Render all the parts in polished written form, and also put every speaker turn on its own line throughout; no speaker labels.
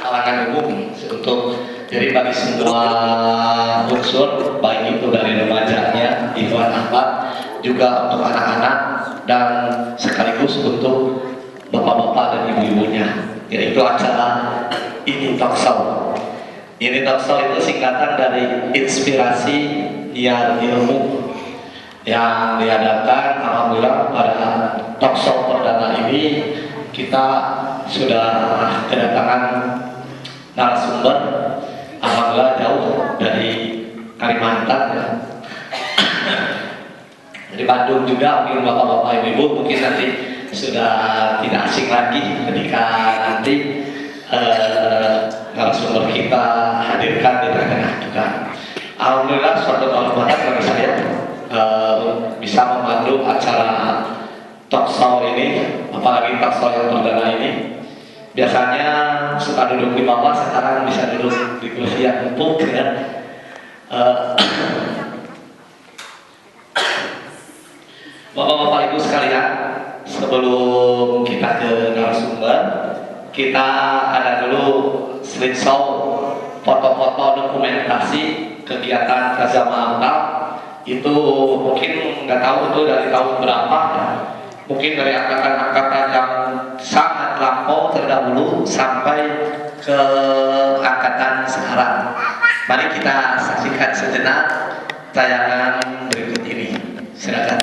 kalangan umum untuk jadi bagi semua unsur baik itu dari remajanya, Ikhwan Ahmad, juga untuk anak-anak dan sekaligus untuk bapak-bapak dan ibu-ibunya, yaitu acara ini Talkshow. Ini Talkshow itu singkatan dari inspirasi yang ilmu yang diadakan. Alhamdulillah pada Talkshow perdana ini kita sudah kedatangan narasumber, alhamdulillah jauh dari Kalimantan ya. Dari Bandung juga, mungkin bapak-bapak ibu-ibu mungkin nanti sudah tidak asing lagi ketika nanti narasumber kita hadirkan di tengah-tengah kita. Alhamdulillah suatu kehormatan bagi saya bisa memandu acara Talkshow ini, apalagi Talkshow yang perdana ini. Biasanya suka duduk di bawah, sekarang bisa duduk di kursi yang empuk ya. Bapak-bapak ibu sekalian, sebelum kita ke narasumber, kita ada dulu slideshow foto-foto dokumentasi kegiatan Kazama Amtal. Itu mungkin nggak tahu itu dari tahun berapa ya. Mungkin dari angkatan-angkatan yang sangat lampau terdahulu sampai ke angkatan sekarang. Mari kita saksikan sejenak tayangan berikut ini. Silakan.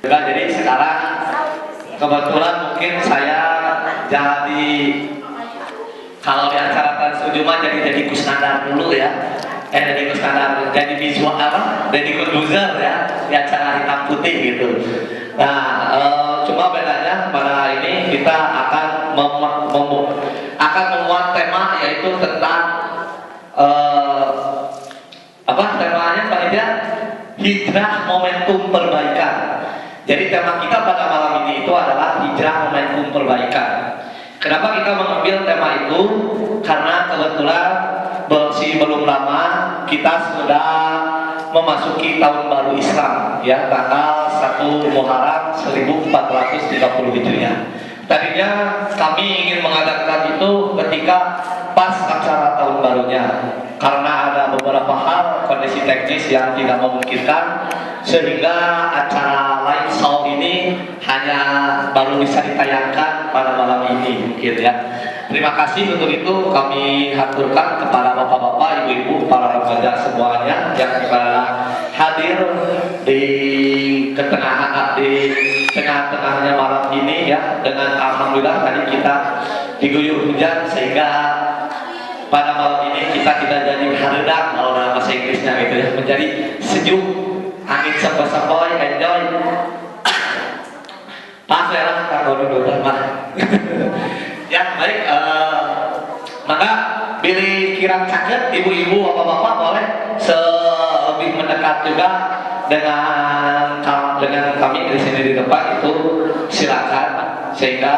Jadi sekarang kebetulan mungkin saya jadi, kalau di acara Transujuma jadi Kusnandar dulu ya, jadi Kusnandar, jadi visual apa, jadi konduser ya di acara hitam putih gitu. Nah, cuma bedanya pada ini kita akan memuat tema, yaitu tentang apa temanya panitia, hijrah momentum perbaikan. Jadi tema kita pada malam ini itu adalah hijrah momentum perbaikan. Kenapa kita mengambil tema itu? Karena kebetulan belum lama kita sudah memasuki tahun baru Islam ya, tanggal 1 Muharram 1430 Hijriah. Tadinya kami ingin mengadakan itu ketika pas acara tahun barunya, karena ada beberapa hal kondisi teknis yang tidak memungkinkan, sehingga acara live show ini hanya baru bisa ditayangkan pada malam ini mungkin ya. Terima kasih untuk itu kami haturkan kepada bapak-bapak, ibu-ibu, para remaja semuanya yang telah hadir di tengah-tengahnya malam ini ya. Dengan alhamdulillah tadi kita diguyur hujan sehingga pada malam ini kita tidak jadi haredak kalau dalam bahasa Inggrisnya gitu ya, menjadi sejuk, angin sepoi-sepoi, enjoy. Pas ya lah kalau dulu mah. Ya baik, maka pilih kirang caket ibu-ibu, bapak-bapak boleh lebih mendekat juga dengan kami di sini di depan itu, silakan, sehingga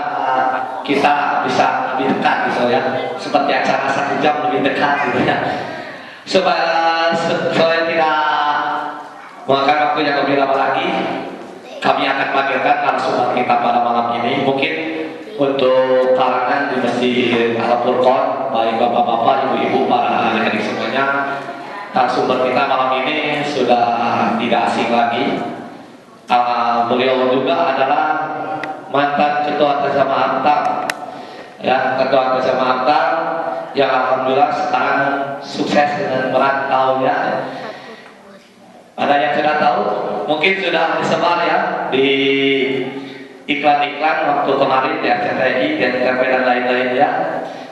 kita bisa lebih dekat gitu ya, seperti acara 1 jam lebih dekat gitu ya, supaya tidak memakan waktu yang lebih lama lagi. Kami akan panggilkan narasumber kita pada malam ini. Mungkin untuk kalangan di Masjid Al-Furqan, baik bapak-bapak, ibu-ibu, para adik-adik semuanya, narasumber kita malam ini sudah tidak asing lagi. Beliau juga adalah mantan Ketua Kazama Amtal ya, Ketua Kazama Amtal yang alhamdulillah sekarang sukses dengan merantau ya. Ada yang sudah tahu? Mungkin sudah disebar ya di iklan-iklan waktu kemarin di RCTI, di NTV dan lain-lain ya.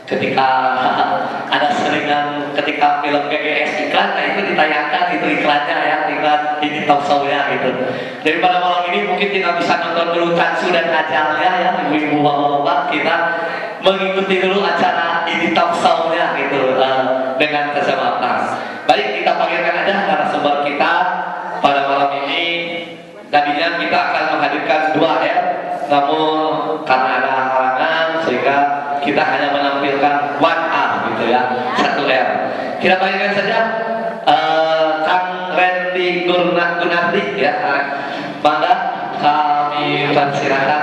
Ketika ada seringan ketika film GGS iklan, nah itu ditayangkan itu iklannya ya, iklan ini Talkshow ya gitu. Jadi pada malam ini mungkin kita bisa nonton dulu Tansu dan Ajalnya ya, ibu-ibu bapak-bapak, kita mengikuti dulu acara ini Talkshow ya gitu dengan Kazama Amtal. Baik, kita panggilkan aja narasumber kita pada malam ini. Tadinya kita akan menghadirkan 2 R, namun karena ada halangan sehingga kita hanya menampilkan 1R gitu ya, 1R. Kita panggilkan saja Kang Randy Gunardi ya, bangga kami persilakan.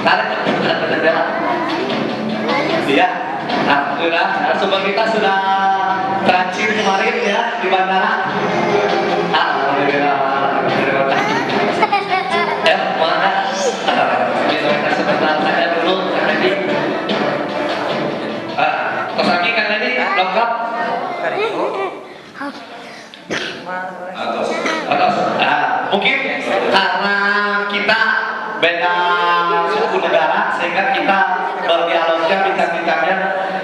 Tarik ya. Alhamdulillah, narasumber kita sudah transit kemarin ya di bandara. Alhamdulillah, terima kasih. Mana? Sebentar saya dulu, Kang Edi. Kos lagi Kang Edi, lengkap. Atas. Mungkin karena kita beda suku negara sehingga kita berdialognya bintang-bintangnya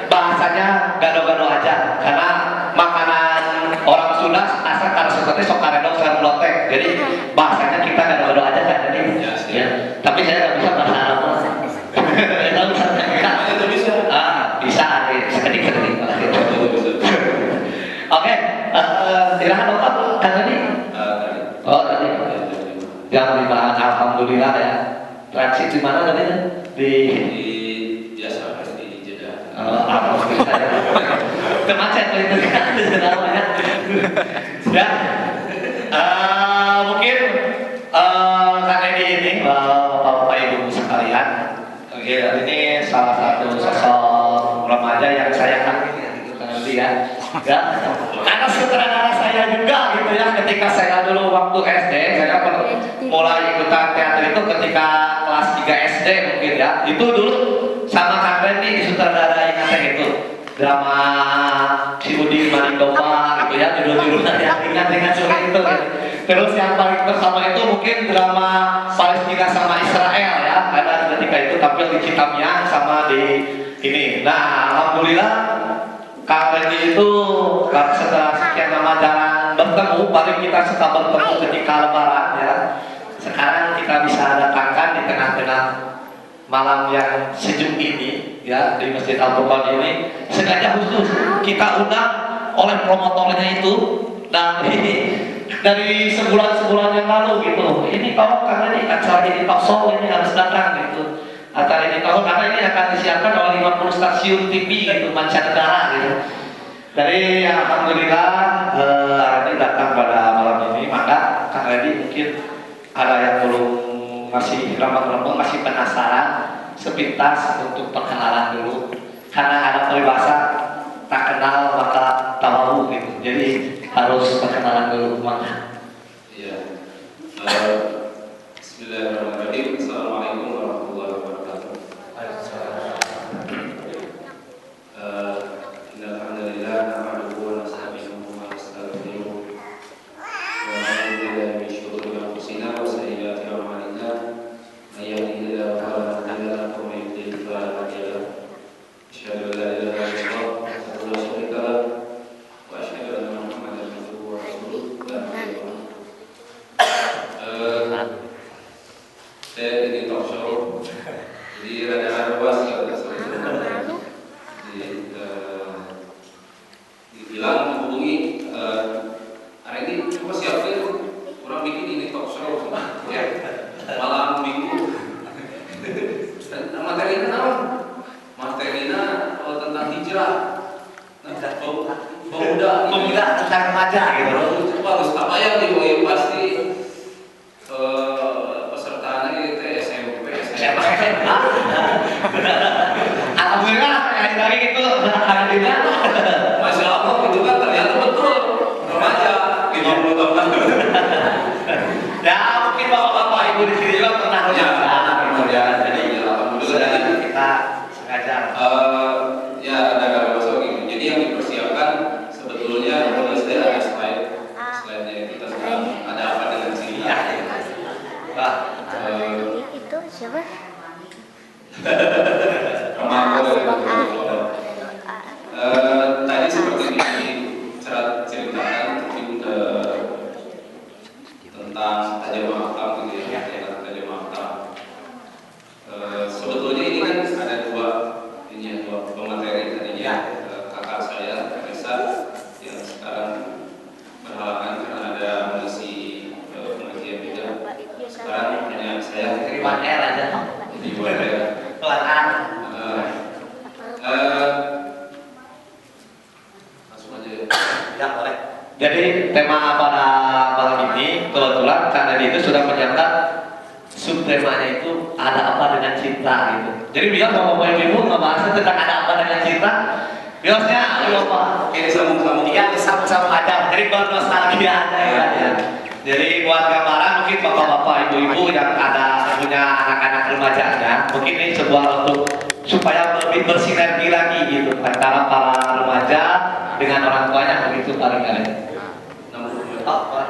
bahasanya gado-gado aja karena makanan orang Sunda asal karena seperti sok karedok sareng lotek jadi bahasanya kita gado-gado aja kan jadi ya. Tapi saya nggak bisa bahasa Arab. Bisa sekedik-sekedik. Oke, silahkan Bapak kan tadi. Oh tadi. Yang dibahas alhamdulillah ya. Transit di mana tadi? Di
biasa di Jeddah.
Alhamdulillah ya. Kemacet itu kan namanya. Ya. Mungkin Kang Edi ini Bapak Ibu sekalian. Oke, ini salah satu sosok remaja yang saya kagumi gitu Kang Edi ya. Ya. Karena sutradara saya juga gitu ya ketika saya dulu waktu SD saya mulai ikutan teater itu ketika kelas 3 SD mungkin ya. Itu dulu sama Kang Randy disutradarai itu drama si Udin Maninggopa gitu ya judul-judulnya ya ingat-ingat sore itu gitu. Terus yang paling pertama itu mungkin drama Palestina sama Israel ya ada ketika itu tampil di Citamia sama di ini. Nah alhamdulillah Kang Randy itu setelah sekian lama jarang bertemu paling kita suka bertemu ketika lebaran ya. Sekarang kita bisa datangkan di tengah-tengah malam yang sejuk ini ya di Masjid Al-Furqan ini sengaja khusus kita undang oleh promotornya itu dari sebulan yang lalu gitu. Ini kalau karena ini acara ini talk show ini harus datang gitu. Acara ini kalau karena ini akan disiapkan oleh 50 stasiun TV gitu mancanegara gitu. Dari alhamdulillah Randy datang pada malam ini maka Kang Randy mungkin ada yang belum masih rambut-rambut masih penasaran sepintas untuk perkenalan dulu karena ada peribahasa tak kenal maka tahu gitu jadi harus perkenalan dulu maka
iya Bismillahirrahmanirrahim. Assalamualaikum warahmatullahi wabarakatuh. Innal hamdalillah nahmaduhu wa nasta'inuhu wa nastaghfiruh wa na'udzu billahi min shururi anfusina wa sayyiati a'malina may yahdihillahu fala mudilla lahu wa may yudlil fala hadiya lahu. Asyhadu an la ilaha illallah wahdahu la syarika lahu wa asyhadu anna Muhammadan abduhu wa rasuluh. Saya ini talk show jadi rada luas ya dibilang menghubungi hari ini coba siapin orang bikin ini talk show ya malam minggu dan materinya apa? Materinya tentang hijrah
pemuda tentang remaja gitu
coba harus apa ya nih pasti pesertanya itu SMP SMA.
alhamdulillah hari itu alhamdulillah
Masya Allah itu kan ternyata betul remaja 50 tahun.
ya mungkin bapak-bapak ibu di sini juga pernah
Ya, jadi alhamdulillah
kita sengaja
ya ada kalau masuk gitu. Jadi yang dipersiapkan sebetulnya saya ada slide-nya kita sedang ada apa dengan sini ya.
Itu siapa?
Tadi seperti ini ceritakan mungkin tentang tajam akam gitu ya, tajam akam. Sebetulnya ini kan ada dua pemateri tadinya kakak saya Reza yang sekarang berhalangan karena ada mengisi pengajian juga. Sekarang hanya saya
terima R aja
di URL
pelan
langsung aja ya.
Ya boleh. Jadi tema pada malam ini kebetulan karena dia itu sudah menyiapkan subtemanya itu ada apa dengan cinta gitu. Jadi biar mau ibu ngebahas tentang ada apa dengan cinta. Biasanya apa?
Ini sambung-sambung.
Iya, sama-sama ada. Jadi nostalgia ada ya. Jadi buat gambaran mungkin bapak-bapak, ibu-ibu yang ada punya anak-anak remajanya, mungkin ini sebuah untuk supaya lebih bersinergi lagi gitu antara para remaja dengan orang tuanya begitu paling kali. Oh,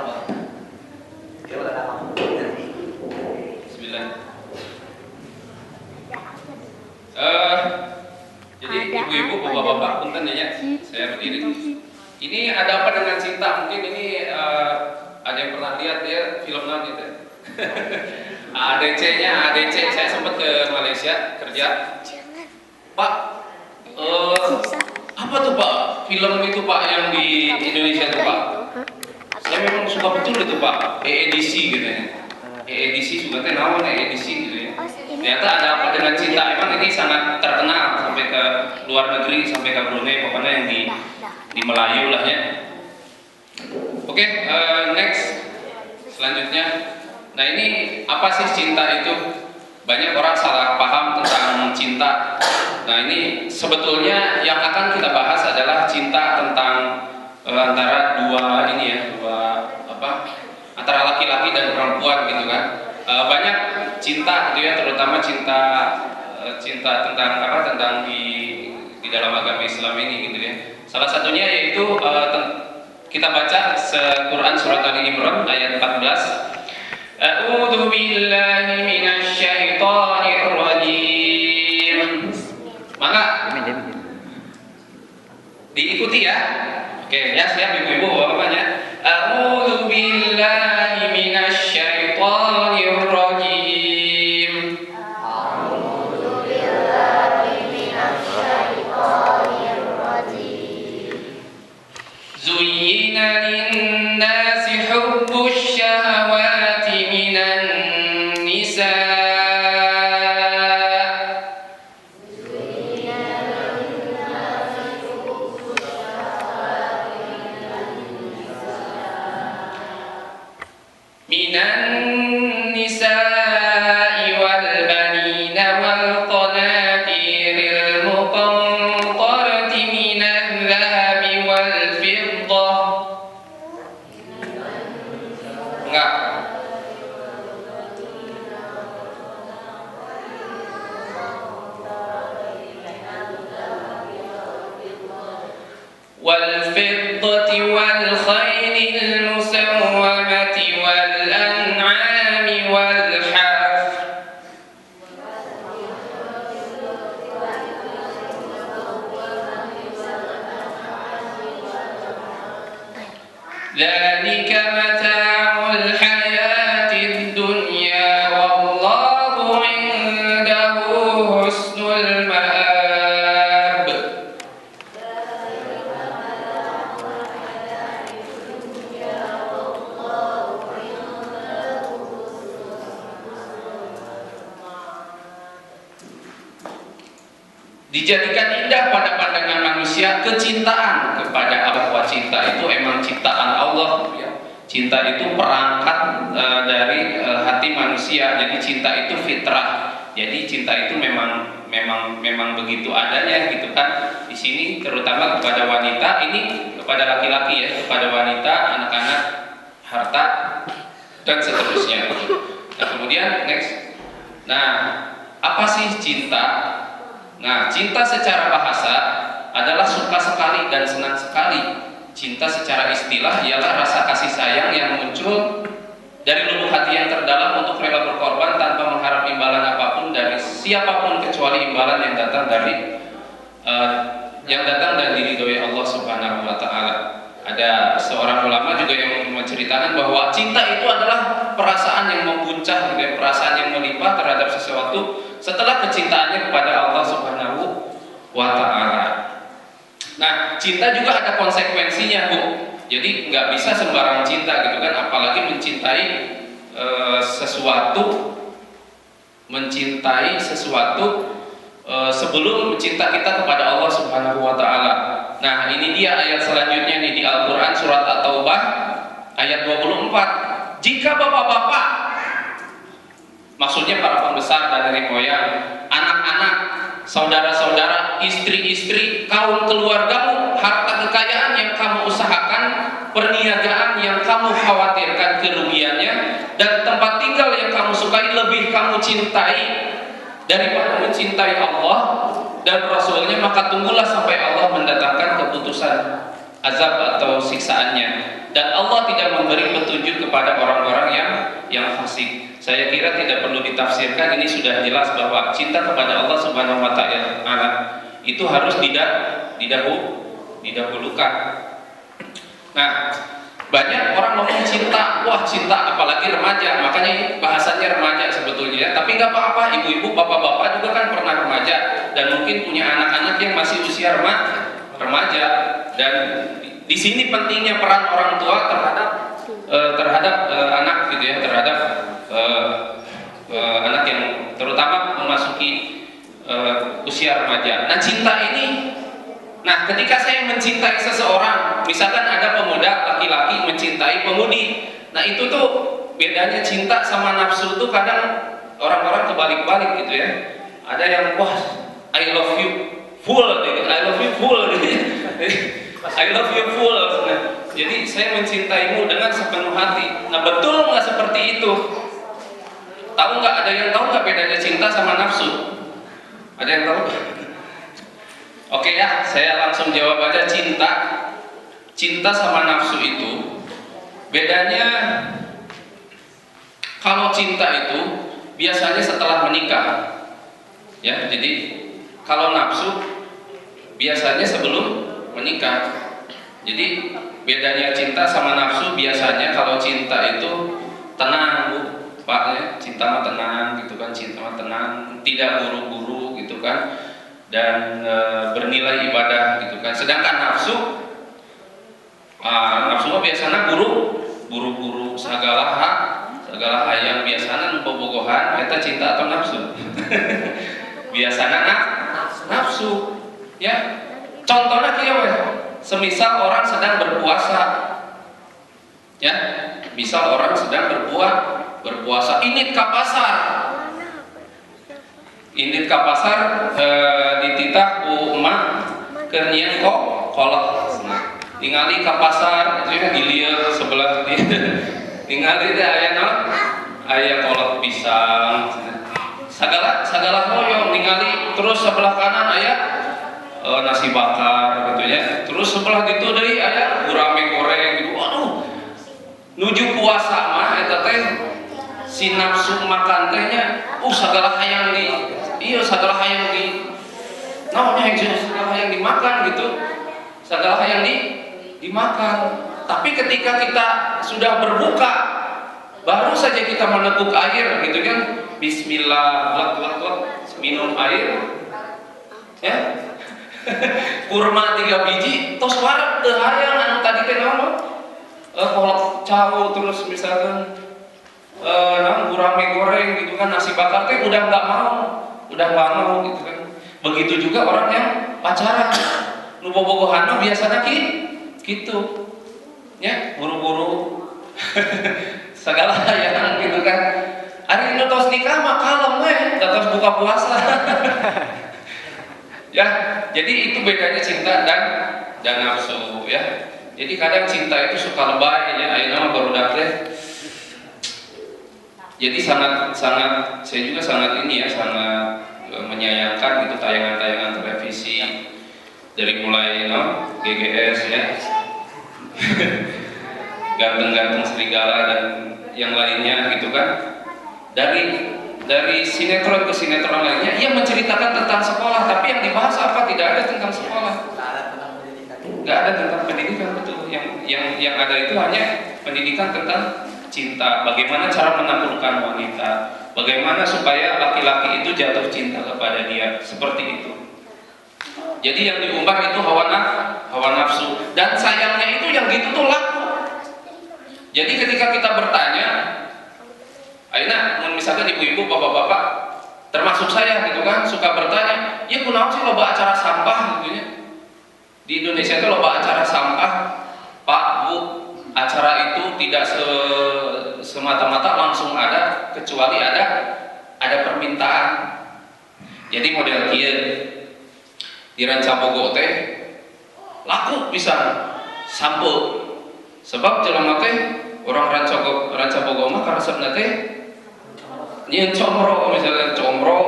ya udah kamu.
Bismillah. Jadi ibu-ibu, bapak-bapak, punten ya, saya berdiri. Ini ada apa dengan cinta? Mungkin ini ada yang pernah lihat ya film non gitu. ADC-nya, ADC saya sempat ke Malaysia kerja. Pak, apa tuh Pak? Film itu Pak yang di Indonesia tuh Pak? Saya memang suka betul itu Pak. EEDC gitu ya. EEDC juga teh naon EEDC gitu ya. Ternyata ada apa dengan cinta? Emang ini sangat terkenal sampai ke luar negeri, sampai ke Brunei, pokoknya yang di Melayu lah ya. Oke, next. Selanjutnya, nah ini apa sih cinta itu? Banyak orang salah paham tentang cinta. Nah ini sebetulnya yang akan kita bahas adalah cinta tentang antara dua ini ya, antara laki-laki dan perempuan gitu kan. Banyak cinta gitu ya, terutama cinta tentang di dalam agama Islam ini gitu ya. Salah satunya yaitu kita baca Quran surat Ali Imran ayat 14. A'udzu billahi minasy syaithanir rajim. Maka diikuti ya. Oke, ya siap ibu-ibu bapaknya. A'udzu billahi minasy syaithanir rajim.
A'udzu billahi minasy syaithanir rajim.
Zuyyina lin-nasi hubbusy syahawati minan nisa. Minan nisa'i wal banina wal qanatiril muqantarati minadh dhahabi wal fiddah. Enggak. Wal fiddati wal khaylil musawwamati wal an'ami wal harth. Dzalika mata'ul hayatid dunya wallahu 'indahu husnul ma'ab. Dijadikan indah pada pandangan manusia kecintaan kepada Allah. Cinta itu emang ciptaan Allah ya. Cinta itu perangkat dari hati manusia. Jadi cinta itu fitrah. Jadi cinta itu memang begitu adanya gitu kan. Di sini terutama kepada wanita, ini kepada laki-laki ya, kepada wanita, anak-anak, harta dan seterusnya. Nah, kemudian next. Nah, apa sih cinta? Nah, cinta secara bahasa adalah suka sekali dan senang sekali. Cinta secara istilah ialah rasa kasih sayang yang muncul dari lubuk hati yang terdalam untuk rela berkorban tanpa mengharap imbalan apapun dari siapapun kecuali imbalan yang datang dan diridhoi Allah Subhanahu wa taala. Ada seorang ulama juga yang menceritakan bahwa cinta itu adalah perasaan yang membuncah, perasaan yang melimpah terhadap sesuatu setelah kecintaannya kepada Allah Subhanahu wa taala. Nah, cinta juga ada konsekuensinya, Bu. Jadi nggak bisa sembarang cinta gitu kan, apalagi mencintai sesuatu sebelum cinta kita kepada Allah Subhanahu wa taala. Nah, ini dia ayat selanjutnya nih di Al-Qur'an surat At-Taubah
At-Taubah ayat 24. Jika bapak-bapak, maksudnya para pembesar dan nenek moyang, anak-anak, saudara-saudara, istri-istri, kaum keluargamu, harta kekayaan yang kamu usahakan, perniagaan yang kamu khawatirkan kerugiannya, dan tempat tinggal yang kamu sukai lebih kamu cintai daripada mencintai Allah dan Rasulnya, maka tunggulah sampai Allah mendatangkan keputusan azab atau siksaannya. Dan Allah tidak memberi petunjuk kepada orang-orang yang fasik. Saya kira tidak perlu ditafsirkan, ini sudah jelas bahwa cinta kepada Allah Subhanahu wa taala itu harus didahulukan. Nah, banyak orang ngomong cinta, wah cinta apalagi remaja, makanya bahasanya remaja sebetulnya. Tapi nggak apa-apa, ibu-ibu, bapak-bapak juga kan pernah remaja dan mungkin punya anak-anak yang masih usia remaja. Dan di sini pentingnya peran orang tua terhadap anak gitu ya, terhadap anak yang terutama memasuki usia remaja. Nah, cinta ini, nah ketika saya mencintai seseorang, misalkan ada pemuda laki-laki mencintai pemudi, nah itu tuh bedanya cinta sama nafsu tuh kadang orang-orang kebalik-balik gitu ya. Ada yang wah I love you full gitu, I love you full gitu ya. I love you full. Nah, jadi saya mencintaimu dengan sepenuh hati. Nah, betul nggak seperti itu? Tahu nggak? Ada yang tahu nggak bedanya cinta sama nafsu? Ada yang tahu? Oke ya, saya langsung jawab aja. Cinta sama nafsu itu bedanya, kalau cinta itu biasanya setelah menikah, ya. Jadi kalau nafsu biasanya sebelum menikah. Jadi bedanya cinta sama nafsu, biasanya kalau cinta itu tenang, Bu, Pak ya. Cinta mah tenang gitu kan, cinta mah tenang, tidak buru-buru gitu kan, dan bernilai ibadah gitu kan. Sedangkan nafsu mah biasanya buru-buru segala yang biasanya bobogohan, eta cinta atau nafsu? Biasanya nafsu ya. Contohnya kieu we, semisal orang sedang berpuasa ya, misal orang sedang berpuasa, init ka pasar dititah ku emak keur nyieun kolak. Ningali ka pasar itu ya, dilieu sebelah dia. Ningali teh aya naon? Aya kolak pisang. Sagala hoyong ningali, terus sebelah kanan aya nasi bakar gitu ya. Terus sebelah gitu deui aya gurame goreng gitu. Waduh. Nuju puasa mah eta teh si nafsu makan tehnya sagala hayang dimakan gitu. Sagala hayang dimakan. Tapi ketika kita sudah berbuka, baru saja kita meneguk air gitu kan. Bismillah, glak, minum air. Ya. Kurma 3 biji, tos wareg teu hayang anu tadi teh naon? Kolak cau, terus misalkan gurame goreng gitu kan, nasi bakar teh udah nggak mau gitu kan. Begitu juga orang yang pacaran, nu bobogohan biasanya gitu, ya buru-buru, segala yang gitu kan. Ari nu tos nikah mah kalem we, tos buka puasa. Ya, jadi itu bedanya cinta dan nafsu ya. Jadi kadang cinta itu suka lebay ya, ayeuna barudak teh. Jadi sangat saya juga sangat menyayangkan gitu tayangan-tayangan televisi dari mulai GGS ya. Ganteng-ganteng serigala dan yang lainnya gitu kan. Dari sinetron ke sinetron lainnya, ia menceritakan tentang sekolah, tapi yang dibahas apa? Tidak ada tentang sekolah. Nggak ada tentang pendidikan, betul. Yang ada itu hanya pendidikan tentang cinta. Bagaimana cara menaklukkan wanita? Bagaimana supaya laki-laki itu jatuh cinta kepada dia? Seperti itu. Jadi yang diumbar itu hawa nafsu. Dan sayangnya itu yang gitu tuh laku. Jadi ketika kita bertanya, ayeuna misalkan ibu-ibu, bapak-bapak, termasuk saya gitu kan, suka bertanya, ya kunaon sih loba acara sampah gitu ya. Di Indonesia itu loba acara sampah, Pak, Bu, tidak semata-mata langsung ada, kecuali ada permintaan. Jadi model kieu di Rancabogo teh laku pisan sampo. Sebab jelema teh orang Rancabogo mah karesepna teh nyeun comro, misalnya comro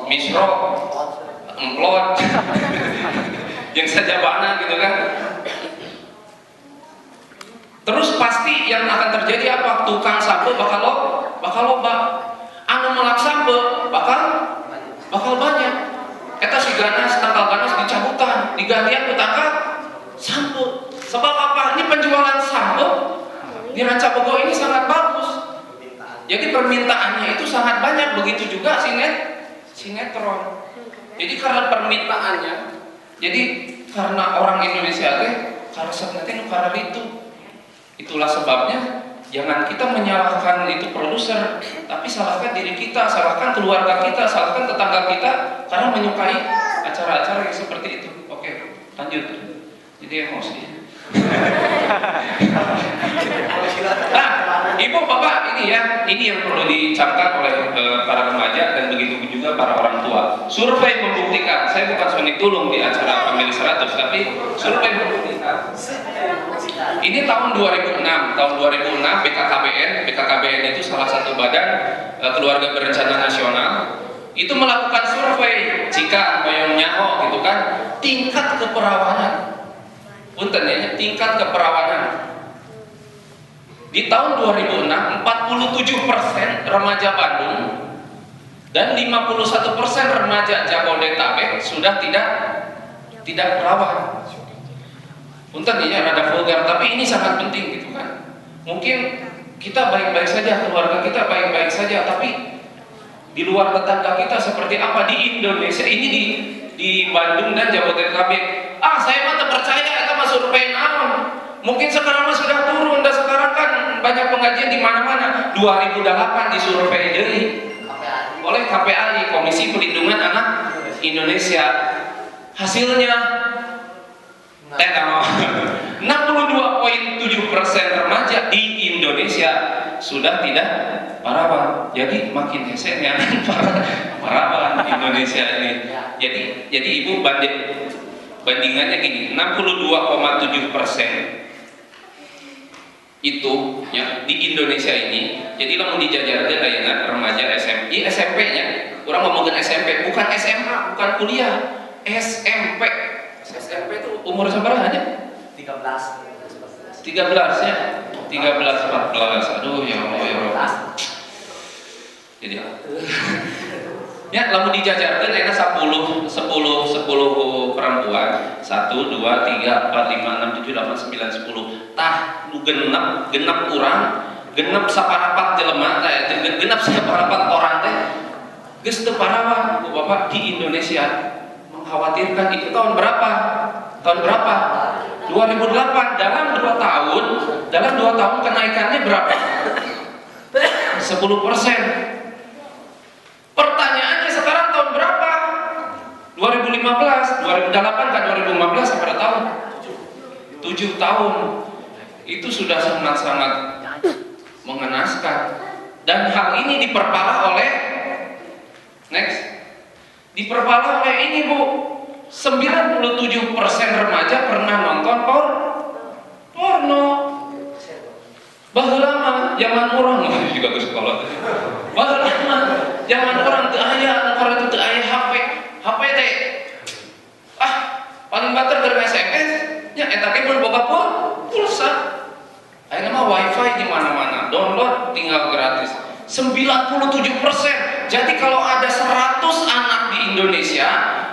misro emplot yang sajabana gitu kan. Terus pasti yang akan terjadi apa? Tukang sampo bakal loba, anu melak sampo bakal banyak. Eta si ganas, tangkal ganas dicabutan, digantian ku tangkal sampo. Sebab apa? Ini penjualan sampo di Rancabogo ini sangat bagus. Jadi permintaannya itu sangat banyak, begitu juga sinetron. Jadi karena permintaannya, jadi karena orang Indonesia teh karesepna teh nu karena itu. Itulah sebabnya jangan kita menyalahkan itu produser, tapi salahkan diri kita, salahkan keluarga kita, salahkan tetangga kita karena menyukai acara-acara yang seperti itu. Oke, lanjut. Jadi emosi. Nah, ibu bapak ini yang perlu dicamkan oleh para remaja dan begitu juga para orang tua. Survei membuktikan, saya bukan Sony Tulung di acara Family 100, tapi survei membuktikan. Ini tahun 2006 BKKBN itu salah satu badan keluarga berencana nasional itu melakukan survei jika boyong nyaho gitu kan, tingkat keperawanan. Punten ya, tingkat keperawanan. Di tahun 2006 47% remaja Bandung dan 51% remaja Jabodetabek sudah tidak perawan. Punten ya, rada vulgar, tapi ini sangat penting gitu kan. Mungkin kita baik-baik saja, keluarga kita baik-baik saja, tapi di luar tetangga kita seperti apa di Indonesia ini, di Bandung dan Jabodetabek. Saya mah tak percaya itu mah survei naon. Mungkin sekarang mah sudah turun, dan sekarang kan banyak pengajian di mana-mana. 2008 disurvei deui oleh KPAI, Komisi Perlindungan Anak Indonesia. Hasilnya 62,7% remaja di Indonesia sudah tidak perawan. Jadi makin hesennya perawan Indonesia ini. Jadi ibu bandingannya gini, 62,7% itu ya di Indonesia ini. Jadi lamun dijajarkeun ayeuna remaja SMP-nya, orang ngomongin SMP, bukan SMA, bukan kuliah, SMP. SMP itu umur seberapa aja?
13
ya? 13, 14, aduh ya Allah ya Allah. Jadi ya, lalu dijajarkan enak 10 perempuan, 1, 2, 3, 4, 5, 6, 7, 8, 9, 10. Tah nu genep urang, genep saparapat jelema teh, genep saparapat orang teh geus teu parawan Bu Bapak di Indonesia. Mengkhawatirkan. Itu tahun berapa? 2008. Dalam 2 tahun kenaikannya berapa? 10%. Pertanyaannya sekarang tahun berapa? 2015, 2008 kan 2015 berapa tahun? 7 tahun. Itu sudah sangat-sangat mengenaskan. Dan hal ini diperparah oleh diperparah oleh ini Bu. 97% remaja pernah nonton porno. Baheula mah zaman urang juga ke sekolah. Baheula mah zaman urang teu aya, orang teu aya HP. HP teh paling bater keur SMS nya eta ge mun boga pulsa. Ayeuna mah wifi di mana-mana, download tinggal gratis. 97%. Jadi kalau ada 100 anak di Indonesia,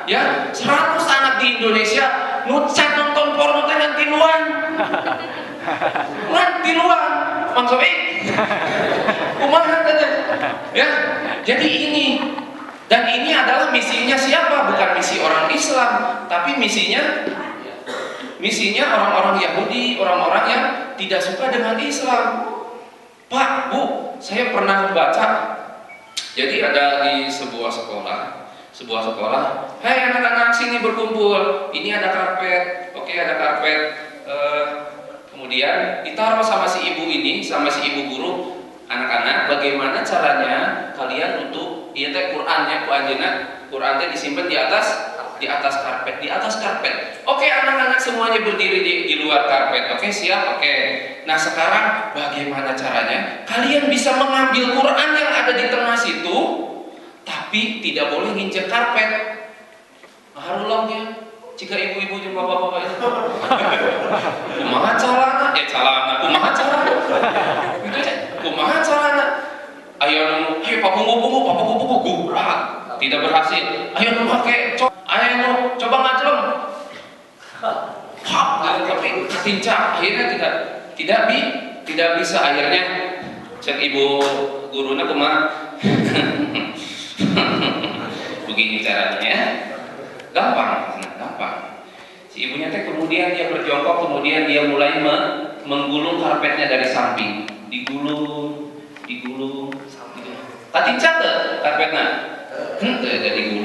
ya 100 anak di Indonesia nucan nonton porno teh ngan tiluan. Mang Sobi. Kumaha teh? Ya. Jadi ini adalah misinya siapa? Bukan misi orang Islam, tapi misinya orang-orang Yahudi, orang-orang yang tidak suka dengan Islam. Pak, Bu, saya pernah baca. Jadi ada di sebuah sekolah, "Hai anak-anak, sini berkumpul. Ini ada karpet. Oke, ada karpet. Kemudian kemudian ditaruh sama si ibu ini, sama si ibu guru, anak-anak bagaimana caranya kalian untuk ieu teh Qur'annya ku anjeunna, Qur'an teh disimpan di atas karpet. Oke, anak-anak semuanya berdiri di luar karpet. Oke, siap. Oke. Nah, sekarang bagaimana caranya kalian bisa mengambil Quran yang ada di tengah situ tapi tidak boleh nginjek karpet. Harulangnya jika ibu-ibu jeung bapak-bapak itu kumaha calana? Kumaha calana? Gitu ya. Kumaha calana? Ayo papungu gurah. Tidak berhasil. Ayo nu make coba ngajlem. Tapi ketincak akhirnya tidak bisa akhirnya cek ibu guruna kumaha. Begini caranya. Gampang. Si ibunya teh kemudian dia berjongkok, kemudian dia mulai menggulung karpetnya dari samping, digulung. Katincak teh karpetnya, jadi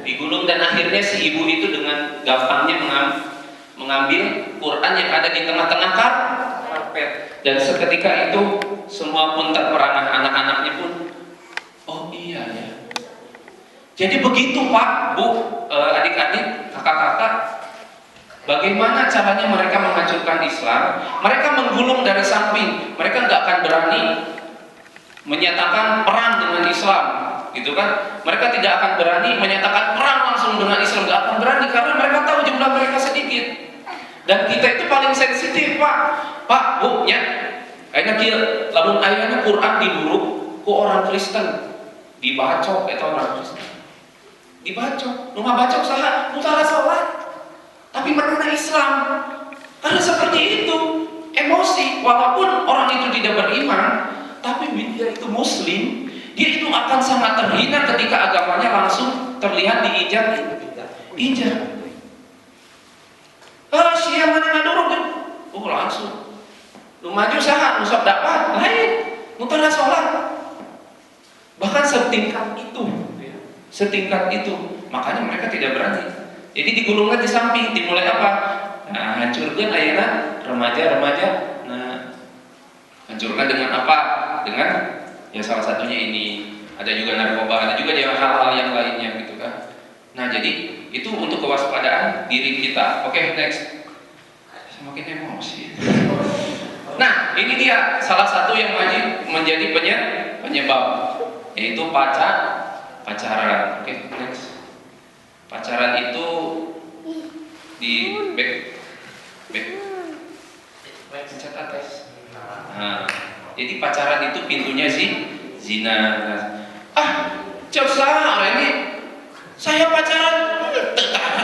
digulung dan akhirnya si ibu itu dengan gampangnya mengambil Quran yang ada di tengah-tengah karpet dan seketika itu semua pun terperangah, anak-anaknya pun, oh iya ya. Jadi begitu Pak, Bu, adik-adik, kakak-kakak, bagaimana caranya mereka menghancurkan Islam? Mereka menggulung dari samping, mereka nggak akan berani menyatakan perang dengan Islam, gitu kan? Mereka tidak akan berani menyatakan perang langsung dengan Islam, nggak akan berani karena mereka tahu jumlah mereka sedikit. Dan kita itu paling sensitif, Pak, Bu, ya. Ayeuna kieu, lamun ayeuna Quran diduruk ku orang Kristen, dibacok eta orang Kristen. Dibacok, nu ngabacok saha? Mutara salat. Tapi menurut Islam, karena seperti itu, emosi, walaupun orang itu tidak beriman, tapi dia itu muslim, dia itu akan sangat terhina ketika agamanya langsung terlihat diinjak. Siapa mana ngaduruk kan? Oh langsung. Nu maju saha? Nu sok dapat, lain. Mutara salat. Bahkan setingkat itu, makanya mereka tidak berani. Jadi digulungkan di samping, dimulai apa? Nah, hancurkan ayeuna remaja-remaja. Nah, hancurkan dengan apa? Dengan ya salah satunya ini, ada juga narkoba, ada juga hal-hal yang lainnya gitu kan. Nah, jadi itu untuk kewaspadaan diri kita. Oke, next. Semakin emosi. Nah, ini dia salah satu yang menjadi penyebab, yaitu pacaran. Oke, next. Pacaran itu di back pencet atas. Nah, jadi pacaran itu pintunya sih zina. Cok saha ini? Saya pacaran,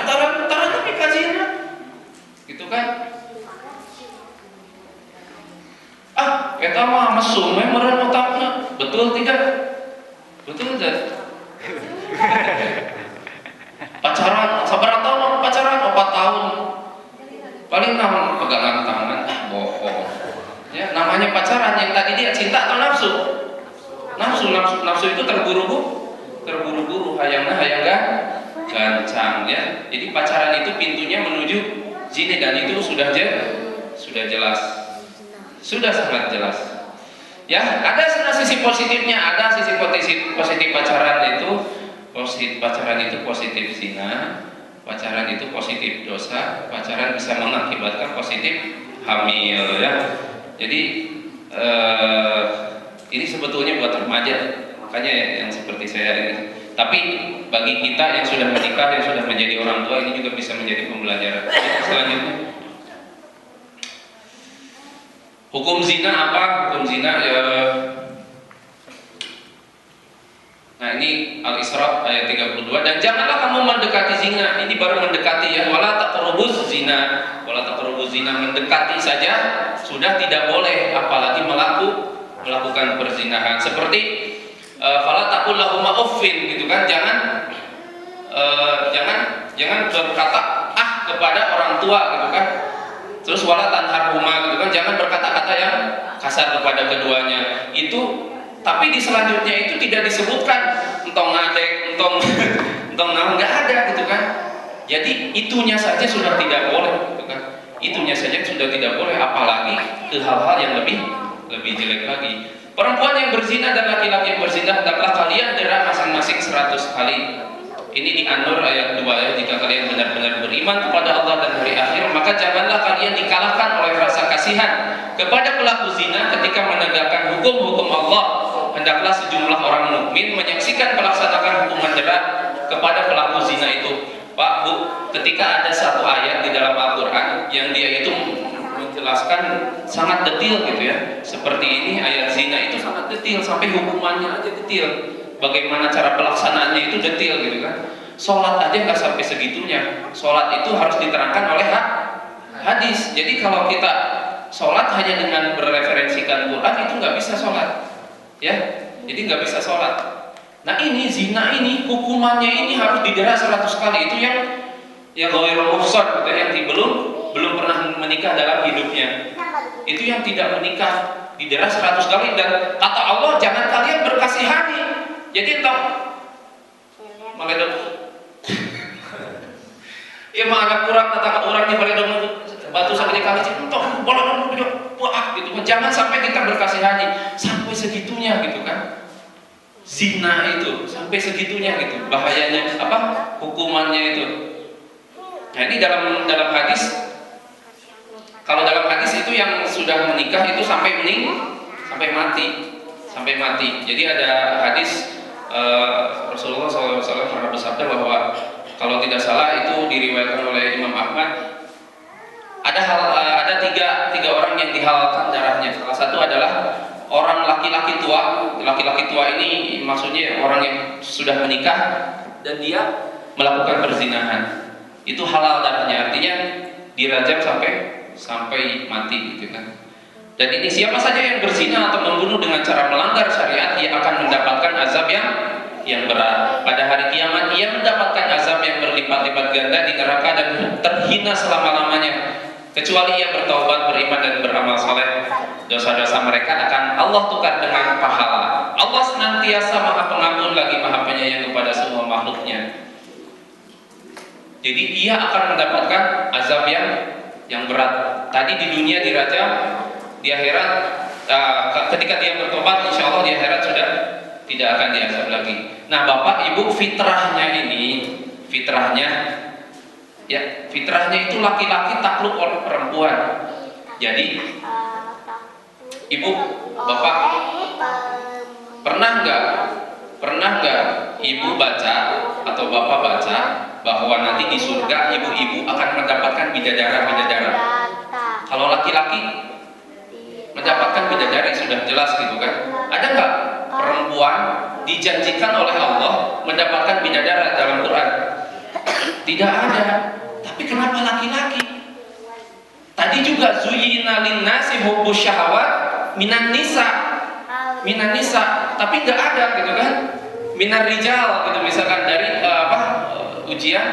taran tapi ka zina. Gitu kan? Eta mah mesum we meureun otakna. Betul tidak? Betul tidak? Pacaran sabaraha tahun pacaran? 4 tahun. Paling naon pegangan tangan, bohong. Ya, namanya pacaran yang tadi dia cinta atau nafsu? Nafsu itu terburu-buru, hayangna gancang ya. Jadi pacaran itu pintunya menuju zina dan itu sudah jelas. Sudah sangat jelas. Ya, ada sisi positifnya, ada sisi positif pacaran itu. Pacaran itu positif zina, pacaran itu positif dosa, pacaran bisa mengakibatkan positif hamil ya. Jadi ini sebetulnya buat remaja, makanya yang seperti saya ini. Tapi bagi kita yang sudah menikah, yang sudah menjadi orang tua, ini juga bisa menjadi pembelajaran. Selanjutnya, hukum zina apa? Hukum zina ya. Nah ini Al-Isra ayat 32, dan janganlah kamu mendekati zina. Ini baru mendekati ya. Wala taqrabuz zina. Wala taqrabuz zina, mendekati saja sudah tidak boleh, apalagi melakukan perzinahan. Seperti fala taqul lahuma uffin gitu kan. Jangan berkata kepada orang tua gitu kan. Terus wala tanharhuma gitu kan. Jangan berkata-kata yang kasar kepada keduanya. Itu tapi di selanjutnya itu tidak disebutkan entong ngadek, entong naon, nggak ada gitu kan. Jadi itunya saja sudah tidak boleh gitu kan. itunya saja sudah tidak boleh, apalagi ke hal-hal yang lebih jelek lagi. Perempuan yang berzina dan laki-laki yang berzina, hendaklah kalian dera masing-masing 100 kali. Ini di An-Nur ayat 2 ya, jika kalian benar-benar beriman kepada Allah dan hari akhir, maka janganlah kalian dikalahkan oleh rasa kasihan kepada pelaku zina ketika menegakkan hukum-hukum Allah. Hendaklah sejumlah orang mukmin menyaksikan pelaksanaan hukuman berat kepada pelaku zina itu. Pak, Bu, ketika ada satu ayat di dalam Al-Quran yang dia itu menjelaskan sangat detail gitu ya, seperti ini ayat zina itu sangat detail, sampai hukumannya aja detail, bagaimana cara pelaksanaannya itu detail gitu kan. Sholat aja nggak sampai segitunya. Sholat itu harus diterangkan oleh hadis. Jadi kalau kita sholat hanya dengan bereferensikan Quran itu nggak bisa sholat, ya. Jadi nggak bisa sholat. Nah ini zina ini hukumannya ini harus didera 100 kali. Itu yang ghairul muhsan, yang belum pernah menikah dalam hidupnya. Itu yang tidak menikah didera 100 kali, dan kata Allah jangan kalian berkasihani. Jadi entah maledok ya mah anak kurang kata orang di maledok batu sakit kali entah bolong gitu. Jangan sampai kita berkasihani sampai segitunya gitu kan. Zina itu sampai segitunya gitu, bahayanya apa hukumannya itu. Nah ini dalam hadis, kalau dalam hadis itu yang sudah menikah itu sampai mati. Jadi ada hadis Rasulullah SAW pernah bersabda bahwa kalau tidak salah itu diriwayatkan oleh Imam Ahmad, ada tiga orang yang dihalalkan darahnya. Salah satu adalah orang laki-laki tua. Laki-laki tua ini maksudnya orang yang sudah menikah dan dia melakukan perzinahan. Itu halal darahnya, artinya dirajam sampai mati gitu kan. Dan ini siapa saja yang berzina atau membunuh dengan cara melanggar syariat, ia akan mendapatkan azab yang berat. Pada hari kiamat ia mendapatkan azab yang berlipat-lipat ganda di neraka dan terhina selama-lamanya. Kecuali ia bertaubat, beriman dan beramal saleh, dosa-dosa mereka akan Allah tukar dengan pahala. Allah senantiasa Maha Pengampun lagi Maha Penyayang kepada semua makhluknya. Jadi ia akan mendapatkan azab yang berat. Tadi di dunia dirajam, di akhirat ketika dia bertobat, insya Allah di akhirat sudah tidak akan diazab lagi. Nah Bapak Ibu, fitrahnya itu laki-laki takluk oleh perempuan. Jadi Ibu, Bapak, pernah nggak Ibu baca atau Bapak baca bahwa nanti di surga ibu-ibu akan mendapatkan bidadara? Kalau laki-laki mendapatkan bidadari sudah jelas gitu kan. Ada nggak perempuan dijanjikan oleh Allah mendapatkan bidadara dalam Quran? Tidak ada. Tapi kenapa laki-laki? Tadi juga zuyyina linnasi hubbus syahawat minan nisa, tapi nggak ada gitu kan. Minar rijal gitu misalkan dari ujian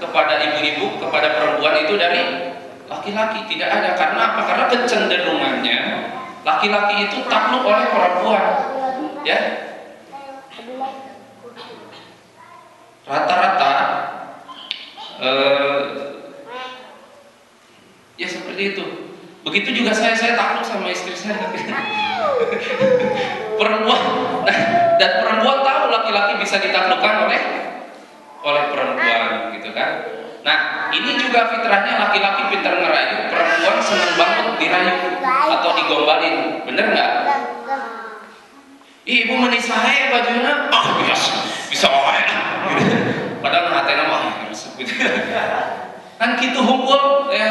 kepada ibu-ibu, kepada perempuan itu dari laki-laki. Tidak ada. Karena apa? Karena kecenderungannya laki-laki itu takluk oleh perempuan, ya. Rata-rata ya seperti itu. Begitu juga saya takluk sama istri saya. Perempuan, dan perempuan tahu laki-laki bisa ditaklukkan oleh perempuan, gitu kan? Nah, ini juga fitrahnya laki-laki pintar ngerayu, perempuan seneng banget dirayu atau digombalin, bener nggak? Ibu menisahe bajunya, bisa padahal hatena mah gitu. Kan gitu hukum ya,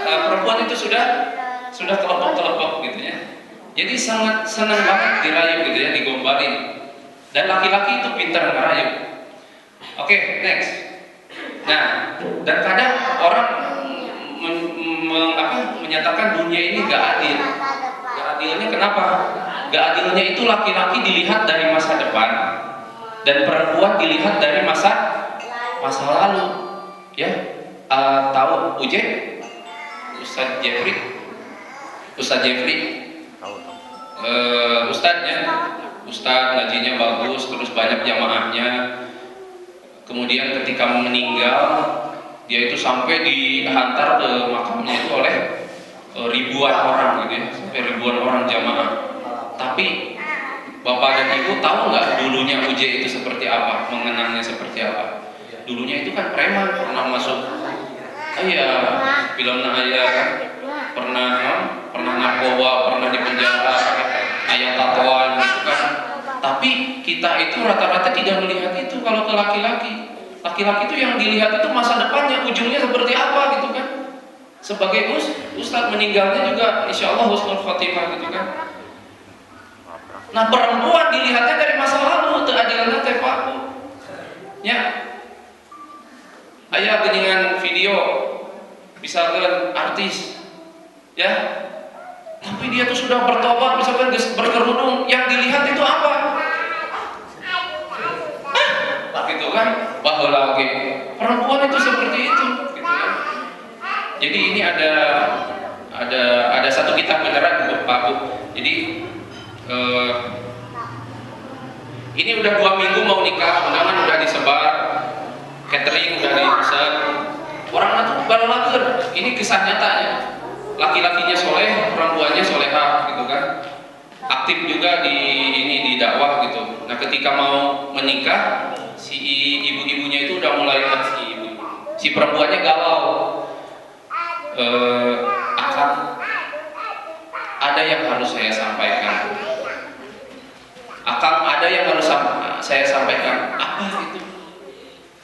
perempuan itu sudah kelompok gitu ya. Jadi sangat senang banget dirayu gitu ya, digombalin. Dan laki-laki itu pintar ngerayu. Oke, next. Nah, dan kadang orang menyatakan dunia ini gak adil. Gak adilnya kenapa? Gak adilnya itu laki-laki dilihat dari masa depan dan perempuan dilihat dari masa lalu. Ya, tahu Ustadz Jeffrey, Ustadz ngajinya bagus, terus banyak jamaahnya. Kemudian ketika meninggal Dia itu sampai dihantar ke makamnya itu oleh ribuan orang gitu ya, sampai ribuan orang jamaah. Tapi Bapak dan Ibu tahu nggak dulunya UJ itu seperti apa, mengenangnya seperti apa? Dulunya itu kan preman, pernah masuk, film ayah kan, pernah narkoba, pernah di penjara, ayah tatoan gitu kan. Tapi kita itu rata-rata tidak melihat itu kalau ke laki-laki. Laki-laki itu yang dilihat itu masa depannya, ujungnya seperti apa gitu kan. Sebagai ustadz meninggalnya juga insya Allah husnul khotimah gitu kan. Nah perempuan dilihatnya dari masa lalu, keadilannya tepaku. Ya, ayah geningan video, misalkan artis, ya, tapi dia tuh sudah bertobat, misalkan berkerudung, yang dilihat itu apa? Gitu kan, bahwa lagi perempuan itu seperti itu, gitu kan. Jadi ini ada satu kitab beneran Pak Bu. Jadi ini udah 2 minggu mau nikah, undangan udah disebar, catering udah dipesan, orang itu baru lager. Ini kisah nyatanya. Laki-lakinya soleh, perempuannya soleha, gitu kan. Aktif juga di dakwah gitu. Nah ketika mau menikah, si ibu-ibunya itu udah mulai si perempuannya galau. Akan ada yang harus saya sampaikan. Akang ada yang harus saya sampaikan. Apa itu?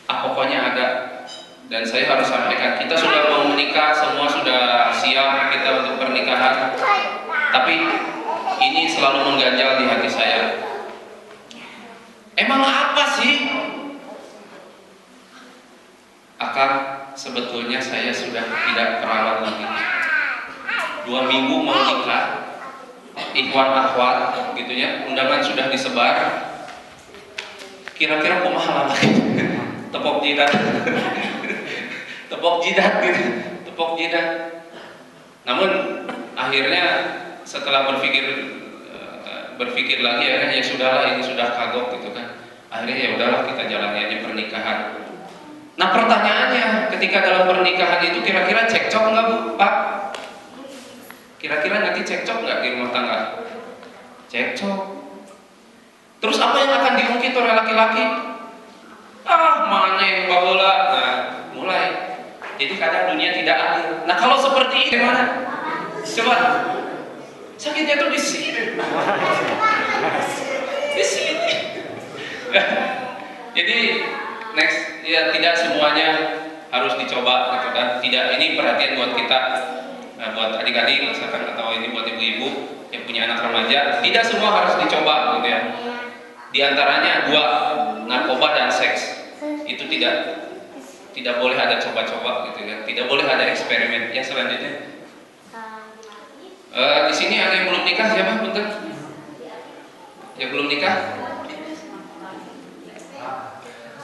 Pokoknya ada. Dan saya harus sampaikan. Kita sudah mau menikah, semua sudah siap kita untuk pernikahan. Tapi ini selalu mengganjal di hati saya. Emang apa sih? Akang, sebetulnya saya sudah tidak perawan lagi. 2 minggu mau nikah. Ikhwan akhwat gitu ya, undangan sudah disebar. Kira-kira kumaha lagi? Tepok jidat. Tepok jidat gitu. Tepok jidat. Namun akhirnya setelah berpikir lagi ya sudahlah, ini sudah kagok gitu kan. Akhirnya ya udahlah, kita jalani aja pernikahan. Nah pertanyaannya, ketika dalam pernikahan itu kira-kira cekcok nggak Bu, Pak? Kira-kira nanti cekcok nggak di rumah tangga? Cekcok. Terus apa yang akan diungkit oleh laki-laki? Mana yang babola? Nah, mulai. Jadi kadang dunia tidak adil. Nah kalau seperti ini gimana? Coba. Sakitnya tuh di sini. Di sini. Jadi next, ya tidak semuanya harus dicoba gitu kan. Tidak, ini perhatian buat kita. Nah, buat adik-adik misalkan, atau ini buat ibu-ibu yang punya anak remaja, tidak semua harus dicoba gitu ya. Di antaranya 2, narkoba dan seks. Itu tidak boleh ada coba-coba gitu ya. Tidak boleh ada eksperimen. Ya selanjutnya. Di sini ada yang belum nikah, siapa? Bentar. Yang belum nikah?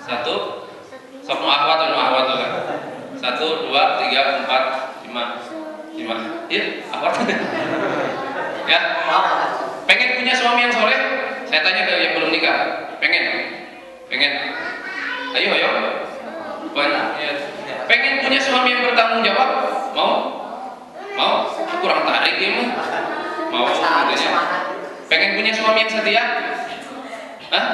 1. Sok nu ahwat tuh kan. 1, 2, 3, 4, 5. Iya, apa? Ya, pengen punya suami yang soleh? Saya tanya ke yang belum nikah, pengen? Ayo, banyak. Ya. Pengen punya suami yang bertanggung jawab? Mau? Kurang tarik ya mah. Mau? Gitu ya. Pengen punya suami yang setia? Hah?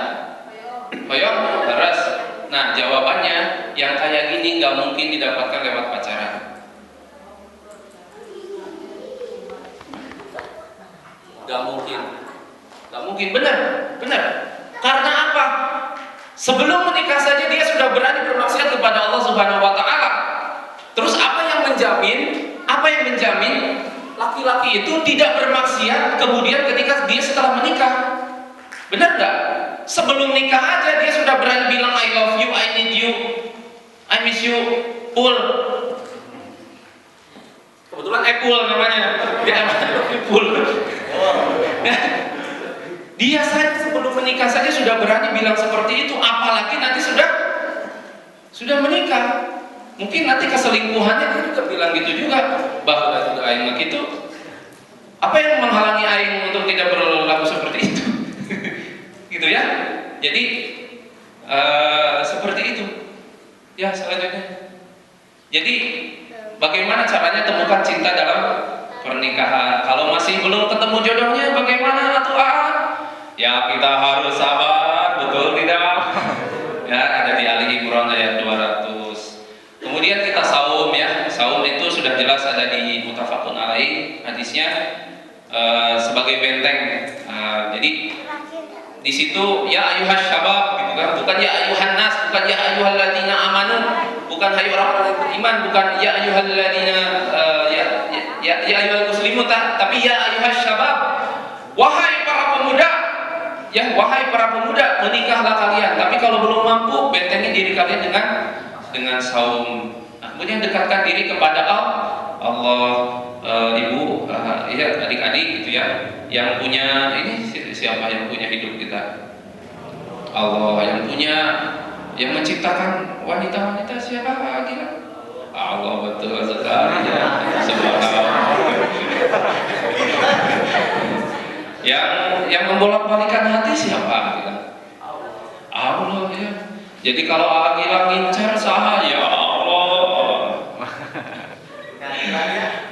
Hoyong? Terus? Nah, jawabannya yang kayak gini nggak mungkin didapatkan lewat pacaran. Gak mungkin, benar. Karena apa? Sebelum menikah saja dia sudah berani bermaksiat kepada Allah Subhanahu Wa Taala. Terus apa yang menjamin laki-laki itu tidak bermaksiat kemudian ketika dia setelah menikah? Benar nggak? Sebelum nikah aja dia sudah berani bilang I love you, I need you, I miss you, Pul. Kebetulan Epul namanya. Dia Pul. Dia saja sebelum menikah saja sudah berani bilang seperti itu, apalagi nanti sudah menikah. Mungkin nanti keselingkuhannya dia juga bilang gitu juga, bahwa juga aing gitu. Apa yang menghalangi aing untuk tidak berlaku seperti itu? Gitu ya. Jadi seperti itu. Ya selanjutnya. Jadi bagaimana caranya temukan cinta dalam pernikahan? Kalau masih belum ketemu jodohnya, bagaimana tuh? Ya kita harus sabar, betul tidak? Ya, ada di Ali Imran ayat 200. Kemudian kita saum ya. Saum itu sudah jelas ada di muttafaqun alaih hadisnya sebagai benteng. Jadi di situ ya ayuhas syabab gitu kan, bukan ya ayuhan nas, bukan ya ayyuhalladzina amanu, bukan hai orang-orang yang beriman, bukan ya ayyuhalladzina ya ayyuhal muslimun, tapi ya ayuhas syabab, wahai para pemuda. Ya, wahai para pemuda, menikahlah kalian. Tapi kalau belum mampu, bentengi diri kalian dengan saum. Nah, kemudian dekatkan diri kepada Allah. Ibu, ya adik-adik gitu ya, yang punya ini siapa yang punya hidup kita? Allah. Yang menciptakan wanita-wanita siapa? Gila. Allah, betul sekali ya. Subhanallah. Yang membolak-balikan hati siapa? Allah ya. Jadi kalau Agila ngincar saha, ya Allah,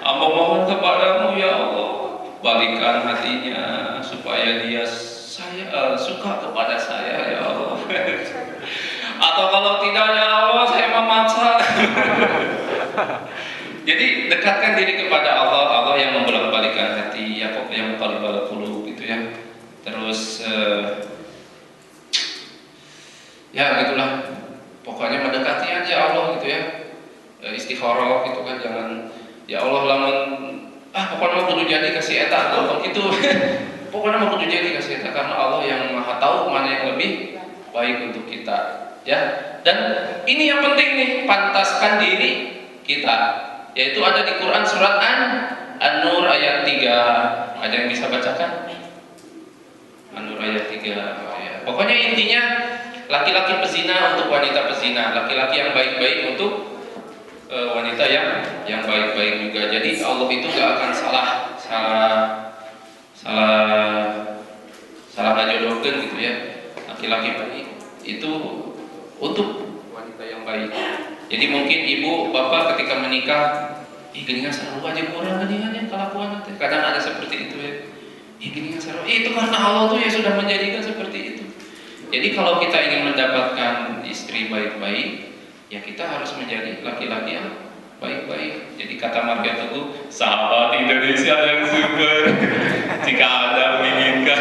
amba mohon kepadamu ya Allah, balikan hatinya supaya dia suka kepada saya ya Allah. Atau kalau tidak ya Allah, saya memaksa. Jadi dekatkan diri kepada Allah. Allah yang membolak-balikan hati, ya kok yang muqallibal qulub gitu ya. Terus ya gitulah. Pokoknya mendekati aja Allah gitu ya. Istikharah gitu kan, jangan ya Allah lamun pokoknya mau kudu jadi kasih eta gampang gitu. Pokoknya mau kudu jadi kasih eta, karena Allah yang Maha tahu mana yang lebih baik untuk kita ya. Dan ini yang penting nih, pantaskan diri kita. Yaitu ada di Quran surat An-Nur ayat 3. Ada yang bisa bacakan? An-Nur ayat 3. Ya. Pokoknya intinya laki-laki pezina untuk wanita pezina, laki-laki yang baik-baik untuk wanita yang baik-baik juga. Jadi Allah itu gak akan salah ngajodohkeun gitu ya. Laki-laki baik itu untuk wanita yang baik. Jadi mungkin ibu bapak ketika menikah, geningan seru aja kurang geningannya kelakuan nanti. Kadang ada seperti itu ya. Geningan seru. Itu karena Allah tuh ya sudah menjadikan seperti itu. Jadi kalau kita ingin mendapatkan istri baik-baik, ya kita harus menjadi laki-laki yang baik-baik. Jadi kata Marga Teguh, sahabat Indonesia yang super. Jika Anda menginginkan,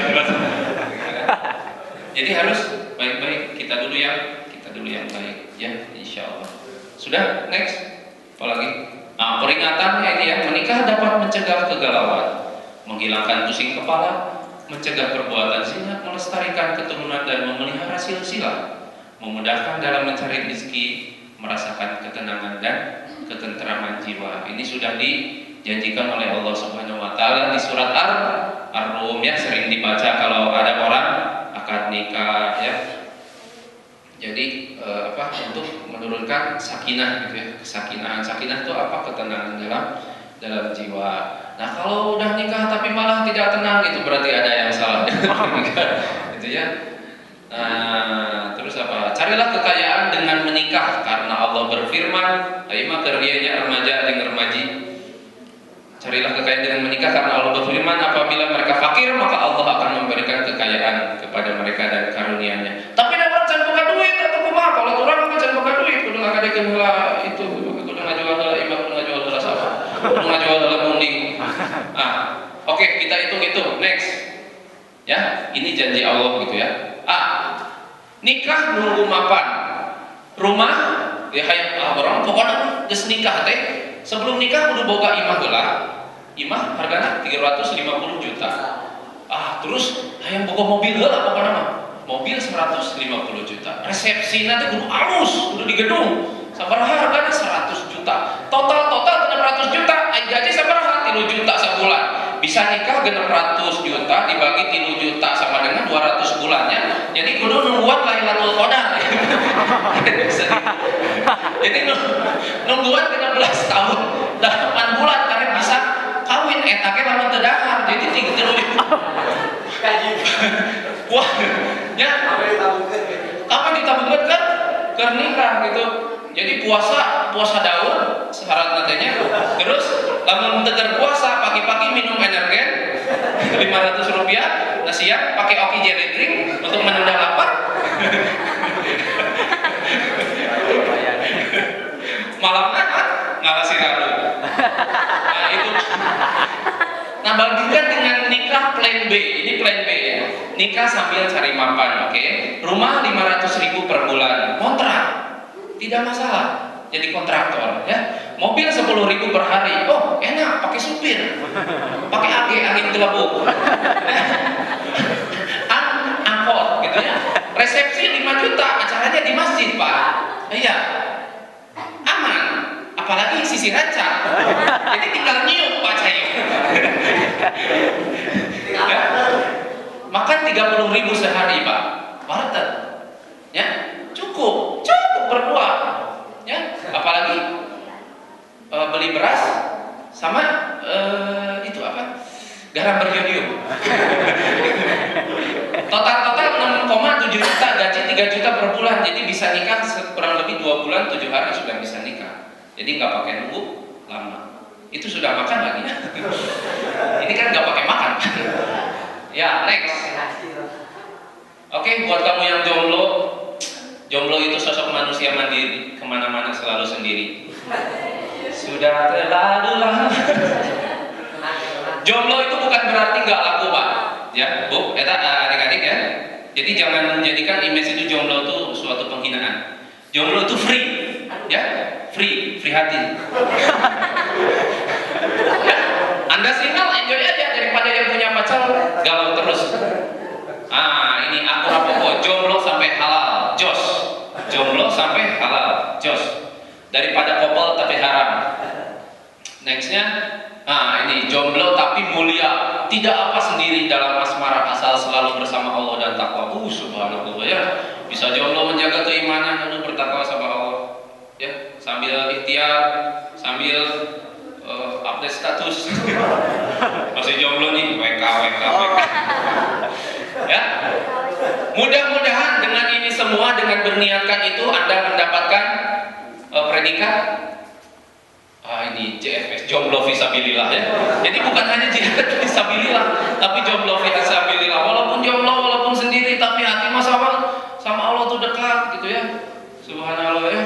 jadi harus baik-baik. Kita dulu yang baik, ya, insya Allah. Sudah, next. Apalagi? Nah, peringatannya ini ya, menikah dapat mencegah kegalauan, menghilangkan pusing kepala, mencegah perbuatan zina, melestarikan keturunan dan memelihara silsilah, memudahkan dalam mencari rezeki, merasakan ketenangan dan ketentraman jiwa. Ini sudah dijanjikan oleh Allah Subhanahu wa taala di surat Ar-Rum ya, sering dibaca kalau ada orang akad nikah ya. Jadi untuk menurunkan sakinah gitu ya. Sakinah itu apa? Ketenangan dalam jiwa. Nah, kalau udah nikah tapi malah tidak tenang, itu berarti ada yang salah gitu ya. Nah, terus apa? Carilah kekayaan dengan menikah, karena Allah berfirman, "Aima kerjanya remaja dengan remaji." Carilah kekayaan dengan menikah karena Allah berfirman, apabila mereka fakir maka Allah akan memberikan kekayaan kepada mereka dan karunia-Nya. Tapi ada orang can boga duit atau kumaha? Kalau orang mah can boga duit, kudu ngadakeun heula itu, kudu ngajual heula imah, kudu ngajual heula sapa? Kudu ngajual heula munding. Oke, kita hitung itu. Next. Ya, ini janji Allah gitu ya. Nikah nunggu mapan. Rumah ya hayang orang pokoknya geus nikah teh. Sebelum nikah kudu boga imah heula. Imah hargana 350 juta. Terus hayang boga mobil heula pokona mah. Mobil 150 juta. Resepsina teh kudu alus, kudu di gedung. Sabaraha hargana 100 juta. Total 600 juta. Ai gaji sabaraha 3 juta sebulan. Bisa nikah 600 juta dibagi 3 juta sama dengan 200 bulannya. Jadi kudu nungguan Lailatul Qadar. Jadi nungguan 16 tahun 8 bulan karena bisa kawin eta ge lamun teu dahar. Jadi 3 wah, ya apa ditabungkeun kan? Keur nikah gitu. Jadi puasa daun syarat nantinya. Terus lamun tegar puasa pagi-pagi minum energen 500 rupiah. Nah siang pakai Oki jelly drink untuk menunda lapar. Malam ngalah siralu. Nah itu. Nah bandingkan dengan nikah plan B. Ini plan B ya. Nikah sambil cari mapan, oke? Rumah 500.000 per bulan, kontrak, tidak masalah. Jadi kontraktor, ya. Mobil 10.000 per hari, oh enak, pakai supir, pakai angin gelembung, angkot, gitu ya. Resepsi 5 juta, acaranya di masjid pak, iya, aman. Apalagi sisi rancang, jadi tinggal nyium pak Cai. Ya? Makan 30.000 sehari pak, warteg, ya cukup berdua, ya. Apalagi beli beras sama itu apa? Garam beriodium. Total 6,7 juta, gaji 3 juta per bulan, jadi bisa nikah kurang lebih 2 bulan 7 hari sudah bisa nikah. Jadi nggak pakai nunggu lama. Itu sudah makan lagi ya. Ini kan nggak pakai makan. Ya, next. Oke, buat kamu yang jomblo itu sosok manusia mandiri, kemana-mana selalu sendiri. Sudah terlalu lama. Jomblo itu bukan berarti nggak laku pak, ya bu, adik-adik ya. Jadi jangan menjadikan image itu jomblo itu suatu penghinaan. Jomblo itu free, ya, free hati. Ya, Anda single enjoy aja daripada yang punya pacar galau terus. Ini aku rapopo, jomblo sampai halal, jos. Jomblo sampai halal, jos. Daripada couple tapi haram. Nextnya, ini jomblo tapi mulia, tidak apa sendiri dalam asmara asal selalu bersama Allah dan takwa. Subhanallah ya. Bisa jomblo menjaga keimanan lalu bertakwa sama Allah. Ya, sambil ikhtiar, sambil update status. Masih jomblo nih, WK. Ya. Mudah-mudahan dengan ini semua, dengan berniatkan itu Anda mendapatkan predikat ini JFS, jomblo fisabilillah ya. Jadi bukan hanya jihad fisabilillah, tapi jomblo fisabilillah. Walaupun jomblo, walaupun sendiri, tapi hati sama Allah tuh dekat gitu ya. Subhanallah ya.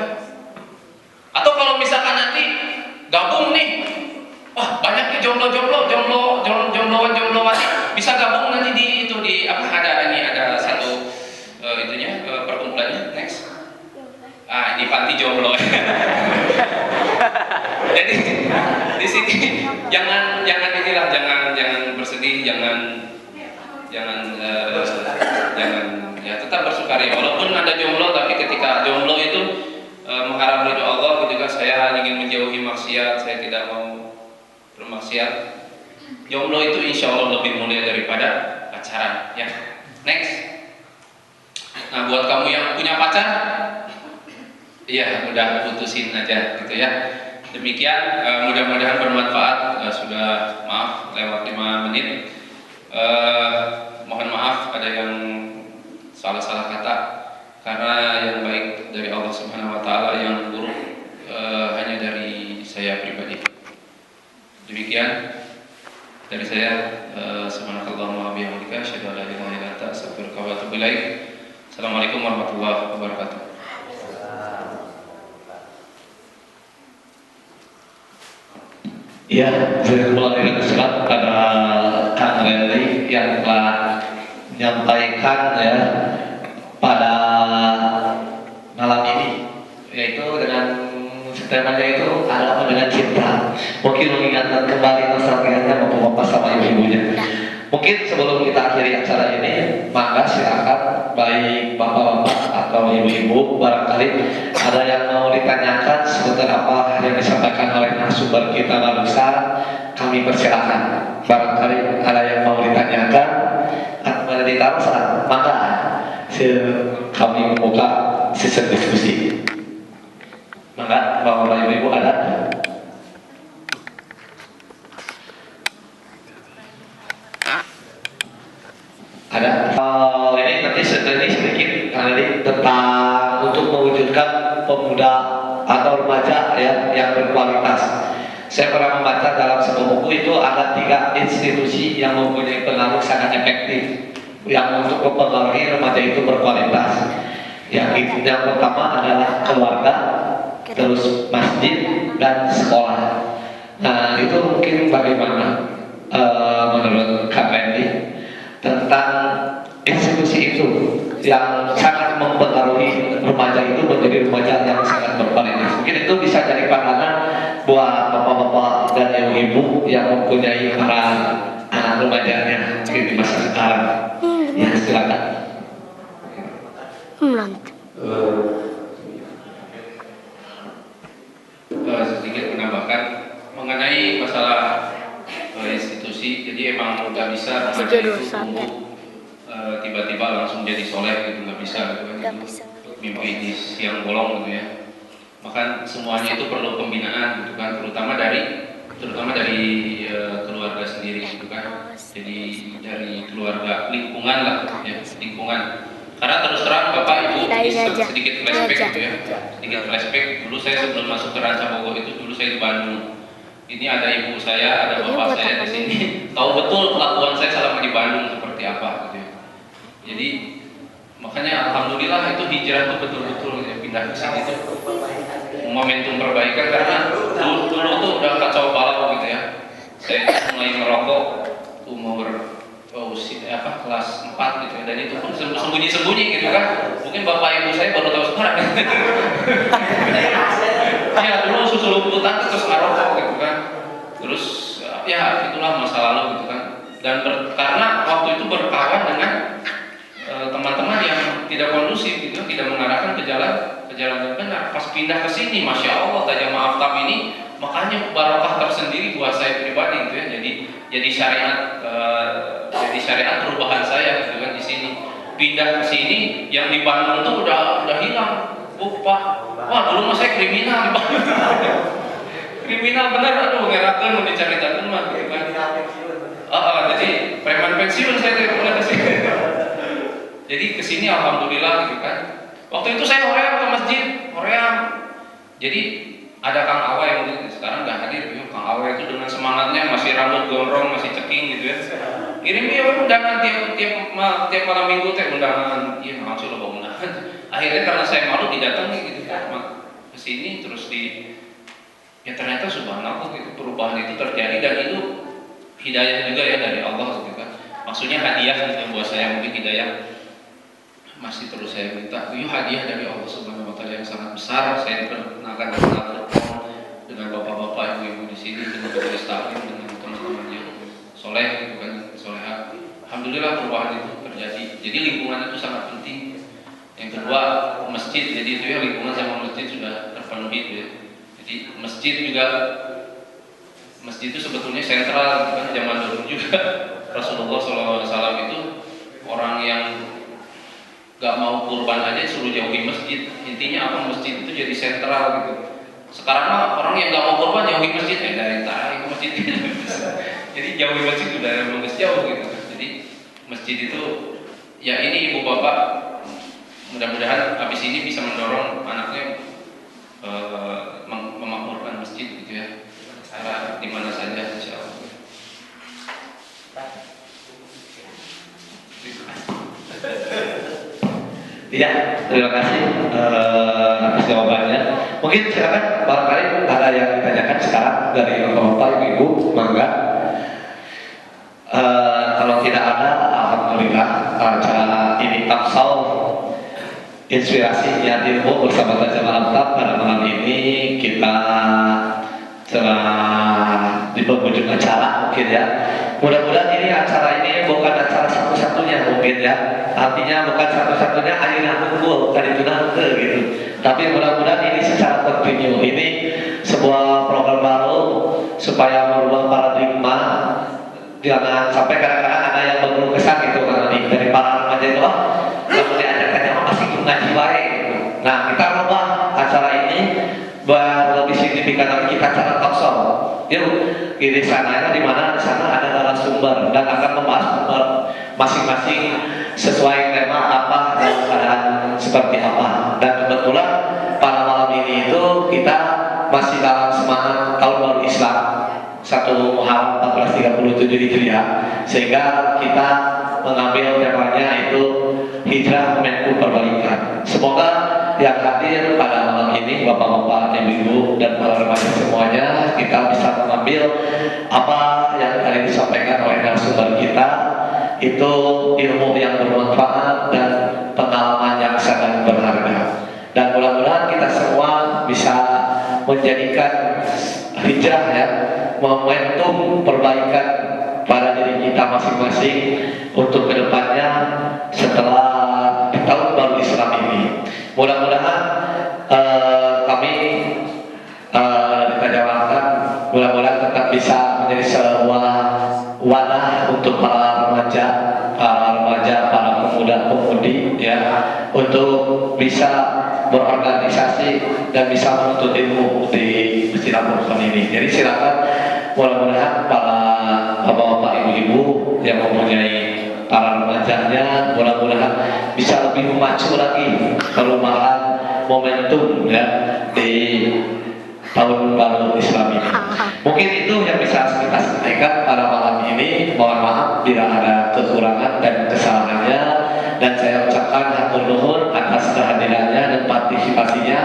Atau kalau misalkan nanti gabung nih, wah banyak nih jombloan bisa gabung nanti di apa ada satu perkumpulannya next. Ini panti jomblo. Jadi di sini jangan bersedih, jangan ya tetap bersukaria walaupun Anda jomblo, tapi ketika jomblo itu mengharap ridho Allah gitu kan. Saya ingin menjauhi maksiat, saya tidak mau bermaksiat. Jomblo itu insya Allah lebih mulia daripada pacaran ya. Next. Nah buat kamu yang punya pacar, iya udah putusin aja gitu ya. Demikian, mudah-mudahan bermanfaat. Sudah maaf lewat 5 menit. Mohon maaf ada yang salah kata, karena yang baik dari Allah Subhanahu Wa Taala, yang buruk hanya dari saya pribadi. Demikian dari saya. Subhanakallahumma wa bihamdika, asyhadu an la ilaha illa anta, astaghfiruka wa atubu ilaik. Assalamualaikum warahmatullahi wabarakatuh.
Ya, saya mulai surat pada Kang Renly yang telah menyampaikan ya pada malam ini, yaitu dengan temanya itu adalah dengan cinta. Mungkin mengingatkan kembali nostalgianya bapak-bapak sama ibu-ibunya. Mungkin sebelum kita akhiri acara ini, maka silakan baik bapak-bapak atau ibu-ibu barangkali ada yang mau ditanyakan seputar apa yang disampaikan oleh narasumber kita barusan, kami persilakan. Barangkali ada yang mau ditanyakan atau ada ditaruh, maka kami membuka sesi diskusi. Maka bapak ibu ada? Ada. Ini nanti sedikit tentang untuk mewujudkan pemuda remaja ya yang berkualitas. Saya pernah membaca dalam sebuah buku itu ada 3 institusi yang mempunyai pengaruh sangat efektif yang untuk mempengaruhi remaja itu berkualitas. Yang pertama adalah keluarga, terus masjid dan sekolah. Nah itu mungkin bagaimana menurut Kak Fendi tentang institusi itu yang sangat mempengaruhi remaja itu menjadi remaja yang sangat berkualitas. Mungkin itu bisa jadi pandangan buat bapak-bapak dan ibu-ibu yang mempunyai para anak remajanya di masa sekarang. Ya silakan.
Sedikit menambahkan mengenai masalah institusi. Jadi emang nggak bisa remaja itu tumbuh tiba-tiba langsung jadi soleh gitu, nggak bisa gitu kan, mimpi di siang bolong gitu ya. Maka semuanya itu perlu pembinaan gitu kan, terutama dari keluarga sendiri gitu kan. Jadi dari keluarga, lingkungan lah ya, lingkungan. Karena terus terang Bapak Ibu ini sedikit flashback gitu ya, sedikit flashback. Dulu saya sebelum masuk ke Ranca Bogor itu dulu saya di Bandung. Ini ada ibu saya, ada bapak saya di sini. Tahu betul kelakuan saya selama di Bandung seperti apa gitu ya. Jadi makanya alhamdulillah itu hijrah itu betul-betul ya, pindah ke sini itu momentum perbaikan, karena dulu tuh udah kacau balau gitu ya. Saya mulai merokok umur kelas 4 gitu ya, dan itu pun sembunyi-sembunyi gitu kan. Mungkin bapak ibu saya baru tahu sekarang. Ya dulu susu lumputan terus ngerokok gitu kan. Terus ya itulah masa lalu gitu kan. Dan karena waktu itu berkawan dengan teman-teman yang tidak kondusif gitu, tidak mengarahkan ke jalan yang benar. Pas pindah ke sini, masya Allah, tajam maaf kami ini, makanya barokah tersendiri buat saya pribadi gitu ya. Jadi syariat perubahan saya gitu kan di sini. Pindah ke sini, yang di Bandung tuh udah hilang. Pak, wah dulu mah saya kriminal di Bandung. Kriminal bener, aduh ngerakeun mau dicaritakeun mah gitu kan. Jadi preman pensiun saya dari mulai ke sini. Jadi kesini alhamdulillah gitu kan. Waktu itu saya hoream ke masjid, hoream. Jadi ada Kang Awa yang mungkin sekarang nggak hadir, ya. Kang Awa itu dengan semangatnya masih rambut gondrong, masih ceking gitu ya. Kirim ya undangan tiap malam minggu teh undangan. Iya langsung lo bawa undangan. Akhirnya karena saya malu didatangi gitu kan, kesini terus ya ternyata subhanallah gitu, perubahan itu terjadi dan itu hidayah juga ya dari Allah gitu kan. Maksudnya hadiah gitu buat saya, mungkin hidayah masih terus saya minta. Itu hadiah dari Allah Subhanahu wa taala yang sangat besar. Saya diperkenalkan dengan bapak-bapak ibu-ibu di sini, dengan majelis taklim, dengan teman-temannya soleh gitu kan, soleha. Alhamdulillah perubahan itu terjadi. Jadi lingkungan itu sangat penting. Yang kedua masjid, jadi itu ya lingkungan sama masjid sudah terpenuhi gitu ya. Jadi masjid itu sebetulnya sentral gitu kan. Zaman dulu juga Rasulullah SAW itu orang yang gak mau kurban aja suruh jauhi masjid. Intinya apa, masjid itu jadi sentral gitu. Sekarang mah orang yang gak mau kurban jauhi masjid, dari ke masjid. Jadi jauhi masjid udah bagus jauh gitu. Jadi masjid itu ya ini ibu bapak mudah-mudahan habis ini bisa mendorong anaknya memakmurkan masjid gitu ya. Cara di mana saja insyaallah.
Iya, terima kasih atas jawabannya. Mungkin silakan barangkali ada yang ditanyakan sekarang dari bapak ibu, mangga. Kalau tidak ada, alhamdulillah acara ini Tamsal Inspirasi Niat Ilmu bersama Tajam Al-Tab pada malam ini kita telah di penghujung acara mungkin ya. Mudah-mudahan ini acara ini bukan acara satu-satunya mungkin ya. Artinya bukan satu-satunya ayeuna unggul tadi tunang gitu. Tapi mudah-mudahan ini secara kontinu. Ini sebuah program baru supaya merubah paradigma. Jangan sampai kadang-kadang ada yang berkeluh kesah gitu kan dari para remaja itu, kalau diajarkannya masih ngaji baik gitu. Nah kita rubah acara ini biar lebih signifikan lagi, kita cara talkshow. Yuk di sana di mana di sana ada narasumber dan akan membahas masing-masing sesuai tema apa dan keadaan seperti apa. Dan kebetulan pada malam ini itu kita Hijriah, sehingga kita mengambil temanya itu hijrah momentum perbaikan. Semoga yang hadir pada malam ini, bapak-bapak, ibu-ibu, dan para remaja semuanya, kita bisa mengambil apa yang tadi disampaikan oleh narasumber kita, itu ilmu yang bermanfaat dan pengalaman yang sangat berharga. Dan mudah-mudahan kita semua bisa menjadikan hijrah ya, momentum perbaikan pada diri kita masing-masing untuk kedepannya setelah di tahun baru Islam ini. Mudah-mudahan kami dari Kajawatan mudah-mudahan tetap bisa menjadi sebuah wadah untuk para remaja, para pemuda-pemudi ya, untuk bisa berorganisasi dan bisa menuntut ilmu di Masjid Al-Furqan ini. Jadi silakan, mudah-mudahan para bapak-bapak, ibu-ibu yang mempunyai para remajanya, mudah-mudahan bisa lebih memacu lagi perubahan momentum ya di tahun baru Islam ini. Mungkin itu yang bisa kita sampaikan pada malam ini. Mohon maaf bila ada kekurangan dan kesalahannya, dan saya ucapkan hatur nuhun atas kehadirannya dan partisipasinya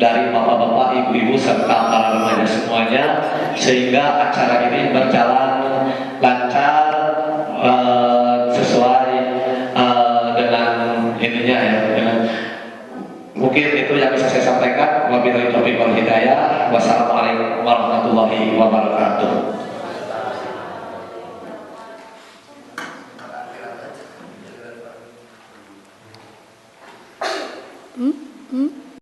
dari bapak-bapak, ibu-ibu serta para remaja semuanya, sehingga acara ini berjalan lancar sesuai dengan ininya ya, dengan mungkin itu yang bisa saya sampaikan. Wabillahi taufiq wal hidayah. Wassalamualaikum warahmatullahi wabarakatuh.